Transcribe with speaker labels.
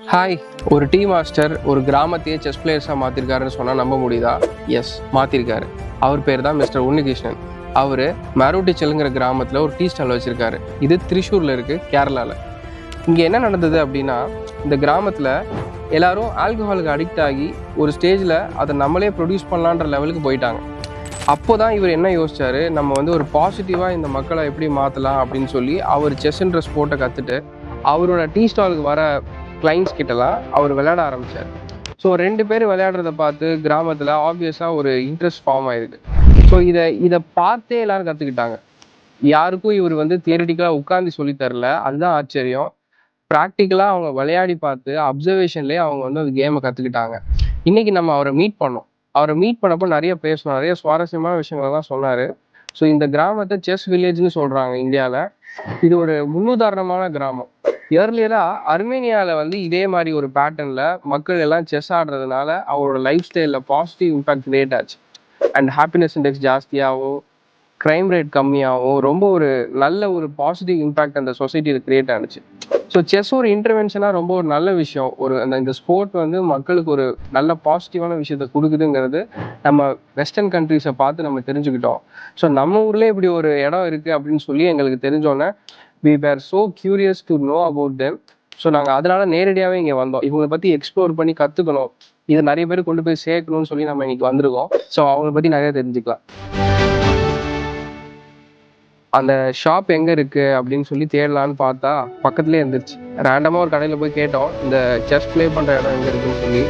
Speaker 1: Hi, ஒரு tea master ஒரு கிராமத்தையே chess பிளேயர்ஸாக மாற்றிருக்காருன்னு சொன்னால் நம்ப முடியுதா? எஸ், மாற்றிருக்காரு. அவர் பேர் தான் மிஸ்டர் உன்னிகிருஷ்ணன். அவர் மரோட்டிச்சலுங்கிற கிராமத்தில் ஒரு டீ ஸ்டால் வச்சுருக்காரு. இது திரிஷூரில் இருக்குது, கேரளாவில். இங்கே என்ன நடந்தது அப்படின்னா, இந்த கிராமத்தில் எல்லாரும் ஆல்கஹாலுக்கு அடிக்ட் ஆகி ஒரு ஸ்டேஜில் அதை நம்மளே ப்ரொடியூஸ் பண்ணலான்ற லெவலுக்கு போயிட்டாங்க. அப்போ தான் இவர் என்ன யோசிச்சாரு, நம்ம வந்து ஒரு பாசிட்டிவாக இந்த மக்களை எப்படி மாற்றலாம் அப்படின்னு சொல்லி அவர் செஸ்ன்ற ஸ்போர்ட்டை கற்றுட்டு அவரோட டீ ஸ்டாலுக்கு வர கிளைண்ட்ஸ் கிட்டலாம் அவர் விளையாட ஆரம்பித்தார். ஸோ 2 பேர் விளையாடுறத பார்த்து கிராமத்தில் ஆப்வியஸாக ஒரு இன்ட்ரெஸ்ட் ஃபார்ம் ஆயிருக்கு. ஸோ இதை பார்த்தே எல்லாரும் கற்றுக்கிட்டாங்க. யாருக்கும் இவர் வந்து தியரிட்டிக்கலாக உட்காந்து சொல்லித்தரல, அதுதான் ஆச்சரியம். ப்ராக்டிக்கலாக அவங்க விளையாடி பார்த்து அப்சர்வேஷன்லேயே அவங்க வந்து அந்த கேமை கற்றுக்கிட்டாங்க. இன்றைக்கி நம்ம அவரை மீட் பண்ணோம். அவரை மீட் பண்ணப்போ நிறைய பேசணும், நிறைய சுவாரஸ்யமான விஷயங்கள்லாம் சொன்னார். ஸோ இந்த கிராமத்தை செஸ் வில்லேஜ்னு சொல்கிறாங்க இந்தியாவில். இது ஒரு முன்னுதாரணமான கிராமம். ஏர்லியராக அர்மேனியாவில் வந்து இதே மாதிரி ஒரு பேட்டர்னில் மக்கள் எல்லாம் செஸ் ஆடுறதுனால அவரோட லைஃப் ஸ்டைலில் பாசிட்டிவ் இம்பேக்ட் கிரியேட் ஆச்சு. அண்ட் ஹாப்பினஸ் இண்டெக்ஸ் ஜாஸ்தியாகவும் க்ரைம் ரேட் கம்மியாகவும் ரொம்ப ஒரு நல்ல ஒரு பாசிட்டிவ் இம்பேக்ட் அந்த சொசைட்டியில் கிரியேட் ஆனிச்சு. ஸோ செஸ் ஒரு இன்டர்வென்ஷனாக ரொம்ப ஒரு நல்ல விஷயம். இந்த ஸ்போர்ட் வந்து மக்களுக்கு ஒரு நல்ல பாசிட்டிவான விஷயத்த கொடுக்குதுங்கிறது நம்ம வெஸ்டர்ன் கண்ட்ரீஸை பார்த்து நம்ம தெரிஞ்சுக்கிட்டோம். ஸோ நம்ம ஊர்லேயே இப்படி ஒரு இடம் இருக்குது அப்படின்னு சொல்லி எங்களுக்கு தெரிஞ்சோன்னே we were so curious to know about them. So நாங்கள் அதனால நேரடியாகவே இங்கே வந்தோம். இவங்களை பற்றி எக்ஸ்ப்ளோர் பண்ணி கற்றுக்கணும், இதை நிறைய பேர் கொண்டு போய் சேர்க்கணும்னு சொல்லி நம்ம இன்னைக்கு வந்திருக்கோம். ஸோ அவங்களை பற்றி நிறைய தெரிஞ்சுக்கலாம். அந்த ஷாப் எங்கே இருக்குது அப்படின்னு சொல்லி தேடலான்னு பார்த்தா பக்கத்துலேயே இருந்துச்சு. ரேண்டமாக ஒரு கடையில் போய் கேட்டோம், இந்த செஸ் ப்ளே பண்ணுற இடம் எங்கே இருக்குன்னு சொல்லி.